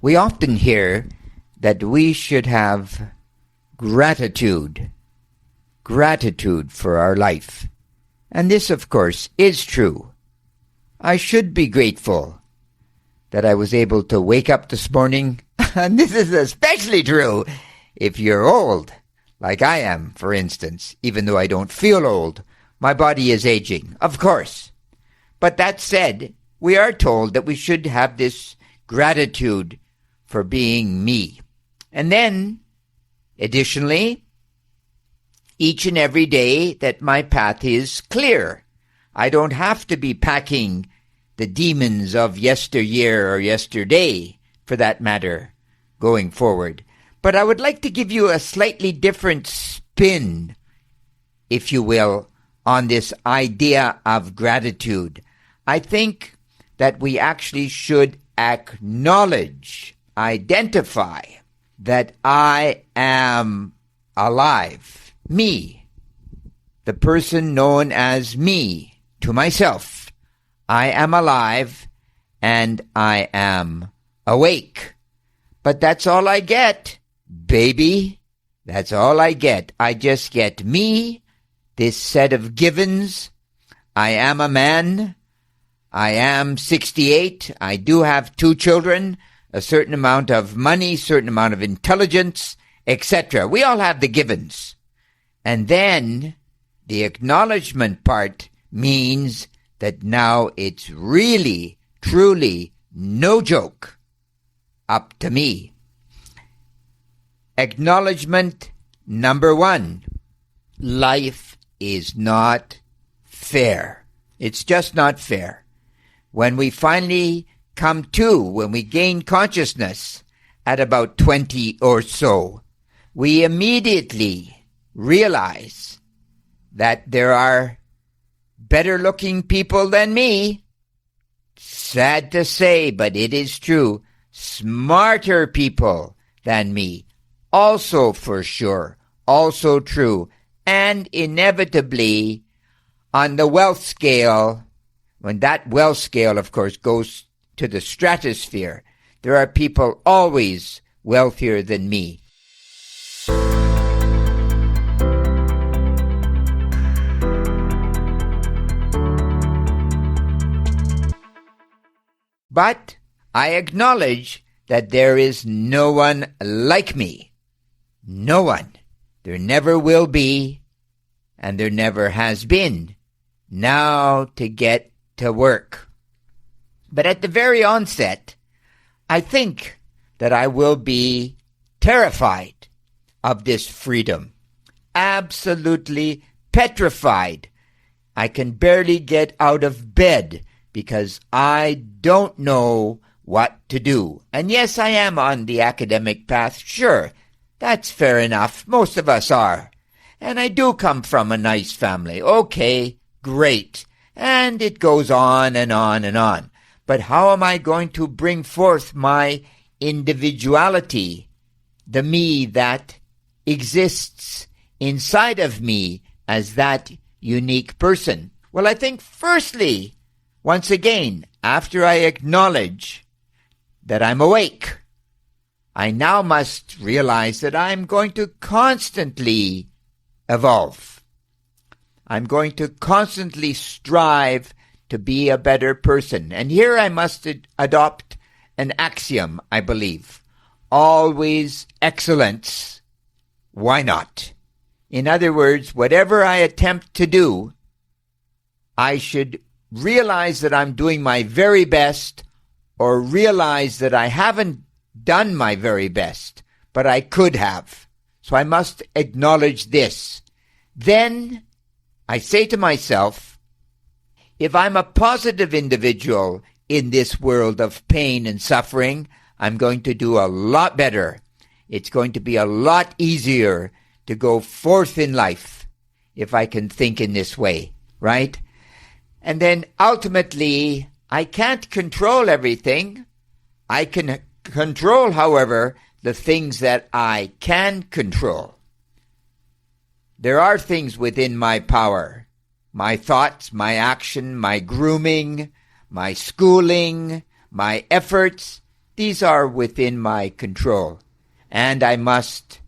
We often hear that we should have gratitude for our life. And this, of course, is true. I should be grateful that I was able to wake up this morning. And this is especially true if you're old, like I am, for instance. Even though I don't feel old, my body is aging, of course. But that said, we are told that we should have this gratitude for being me. And then, additionally, each and every day that my path is clear. I don't have to be packing the demons of yesteryear or yesterday, for that matter, going forward. But I would like to give you a slightly different spin, if you will, on this idea of gratitude. I think that we actually should acknowledge, identify that I am alive. Me, the person known as me, to myself. I am alive and I am awake. But that's all I get, baby. That's all I get. I just get me, this set of givens. I am a man. I am 68. I do have 2 children, a certain amount of money, certain amount of intelligence, etc. We all have the givens. And then the acknowledgement part means that now it's really, truly no joke up to me. Acknowledgement number 1. Life is not fair. It's just not fair. When we finally come to, when we gain consciousness at about 20 or so, we immediately realize that there are better looking people than me. Sad to say, but it is true. Smarter people than me. Also for sure. Also true. And inevitably, on the wealth scale, when that wealth scale, of course, goes to the stratosphere, there are people always wealthier than me. But I acknowledge that there is no one like me. No one. There never will be, and there never has been. Now to get to work. But at the very onset, I think that I will be terrified of this freedom. Absolutely petrified. I can barely get out of bed because I don't know what to do. And yes, I am on the academic path. Sure, that's fair enough. Most of us are. And I do come from a nice family. Okay, great. And it goes on and on and on. But how am I going to bring forth my individuality, the me that exists inside of me as that unique person? Well, I think firstly, once again, after I acknowledge that I'm awake, I now must realize that I'm going to constantly evolve. I'm going to constantly strive to be a better person. And here I must adopt an axiom, I believe. Always excellence. Why not? In other words, whatever I attempt to do, I should realize that I'm doing my very best, or realize that I haven't done my very best, but I could have. So I must acknowledge this. Then I say to myself, if I'm a positive individual in this world of pain and suffering, I'm going to do a lot better. It's going to be a lot easier to go forth in life if I can think in this way, right? And then ultimately, I can't control everything. I can control, however, the things that I can control. There are things within my power. My thoughts, my action, my grooming, my schooling, my efforts. These are within my control. And I must,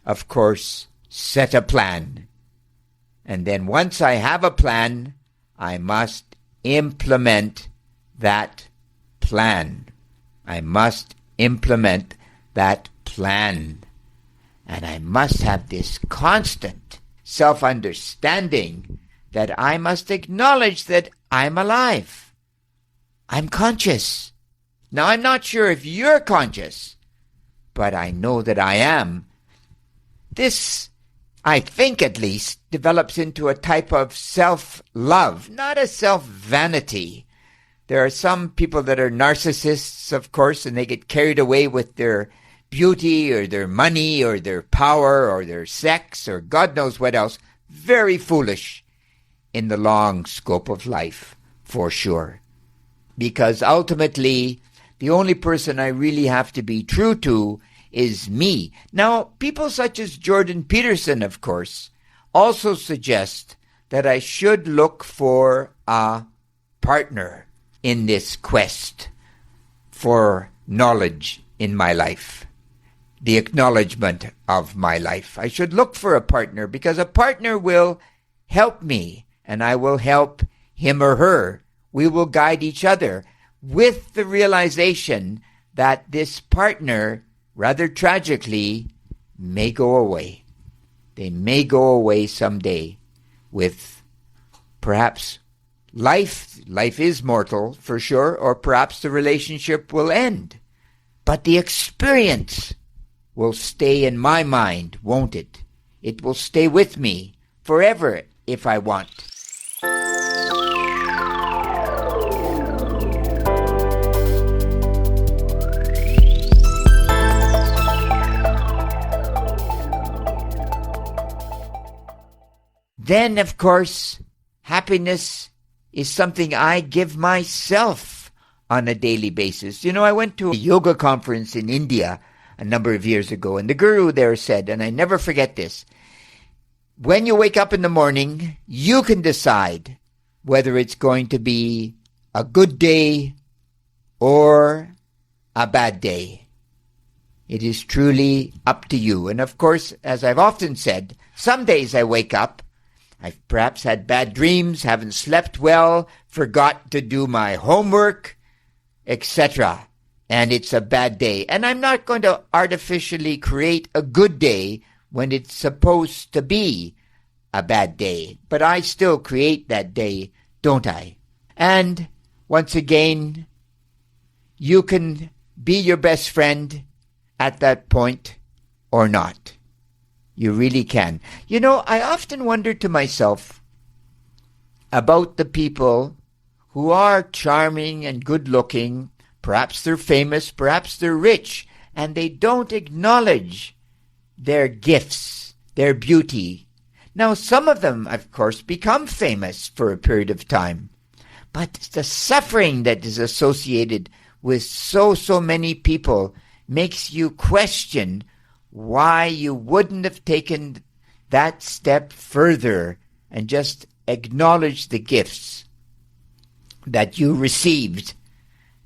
of course, set a plan. And then once I have a plan, I must implement that plan. I must implement that plan. And I must have this constant self-understanding that I must acknowledge that I'm alive. I'm conscious. Now, I'm not sure if you're conscious, but I know that I am. This, I think at least, develops into a type of self-love, not a self-vanity. There are some people that are narcissists, of course, and they get carried away with their beauty or their money or their power or their sex or God knows what else. Very foolish in the long scope of life, for sure. Because ultimately, the only person I really have to be true to is me. Now, people such as Jordan Peterson, of course, also suggest that I should look for a partner in this quest for knowledge in my life, the acknowledgement of my life. I should look for a partner because a partner will help me and I will help him or her. We will guide each other with the realization that this partner, rather tragically, may go away. They may go away someday with perhaps life. Life is mortal, for sure, or perhaps the relationship will end. But the experience will stay in my mind, won't it? It will stay with me forever if I want. Then, of course, happiness is something I give myself on a daily basis. You know, I went to a yoga conference in India a number of years ago, and the guru there said, and I never forget this, when you wake up in the morning, you can decide whether it's going to be a good day or a bad day. It is truly up to you. And of course, as I've often said, some days I wake up, I've perhaps had bad dreams, haven't slept well, forgot to do my homework, etc. And it's a bad day. And I'm not going to artificially create a good day when it's supposed to be a bad day. But I still create that day, don't I? And once again, you can be your best friend at that point or not. You really can. You know, I often wonder to myself about the people who are charming and good-looking. Perhaps they're famous, perhaps they're rich, and they don't acknowledge their gifts, their beauty. Now, some of them, of course, become famous for a period of time. But the suffering that is associated with so many people makes you question why you wouldn't have taken that step further and just acknowledge the gifts that you received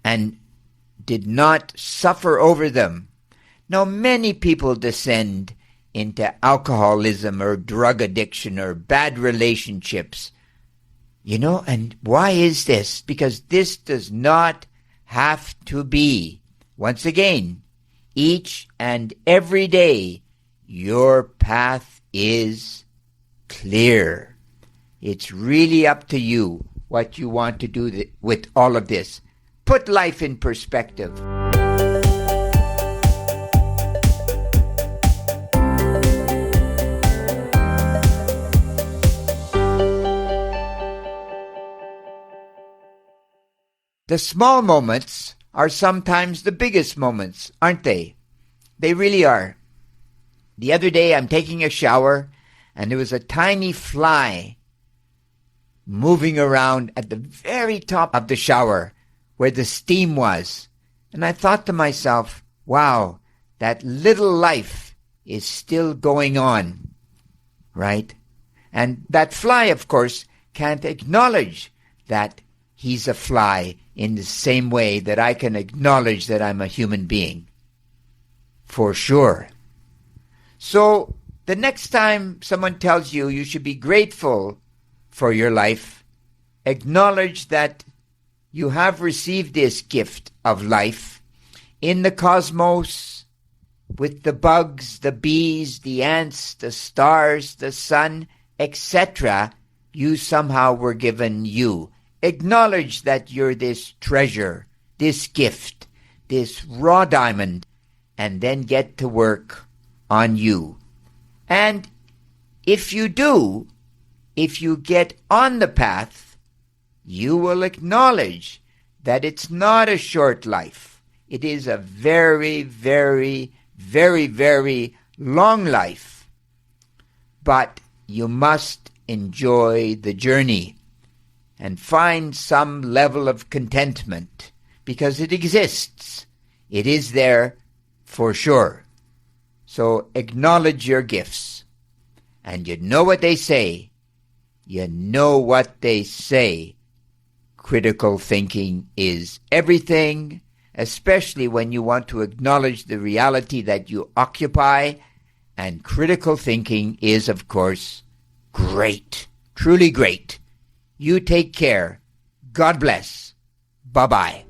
and did not suffer over them. Now, many people descend into alcoholism or drug addiction or bad relationships. You know, and why is this? Because this does not have to be. Once again, each and every day, your path is clear. It's really up to you what you want to do with all of this. Put life in perspective. The small moments are sometimes the biggest moments, aren't they? They really are. The other day I'm taking a shower and there was a tiny fly moving around at the very top of the shower where the steam was. And I thought to myself, wow, that little life is still going on, right? And that fly, of course, can't acknowledge that he's a fly in the same way that I can acknowledge that I'm a human being. For sure. So the next time someone tells you you should be grateful for your life, acknowledge that you have received this gift of life in the cosmos, with the bugs, the bees, the ants, the stars, the sun, etc. You somehow were given you. Acknowledge that you're this treasure, this gift, this raw diamond, and then get to work on you. And if you do, if you get on the path, you will acknowledge that it's not a short life. It is a very, very, very, very long life. But you must enjoy the journey and find some level of contentment, because it exists. It is there for sure. So acknowledge your gifts. And you know what they say. You know what they say. Critical thinking is everything, especially when you want to acknowledge the reality that you occupy. And critical thinking is, of course, great, truly great. You take care. God bless. Bye-bye.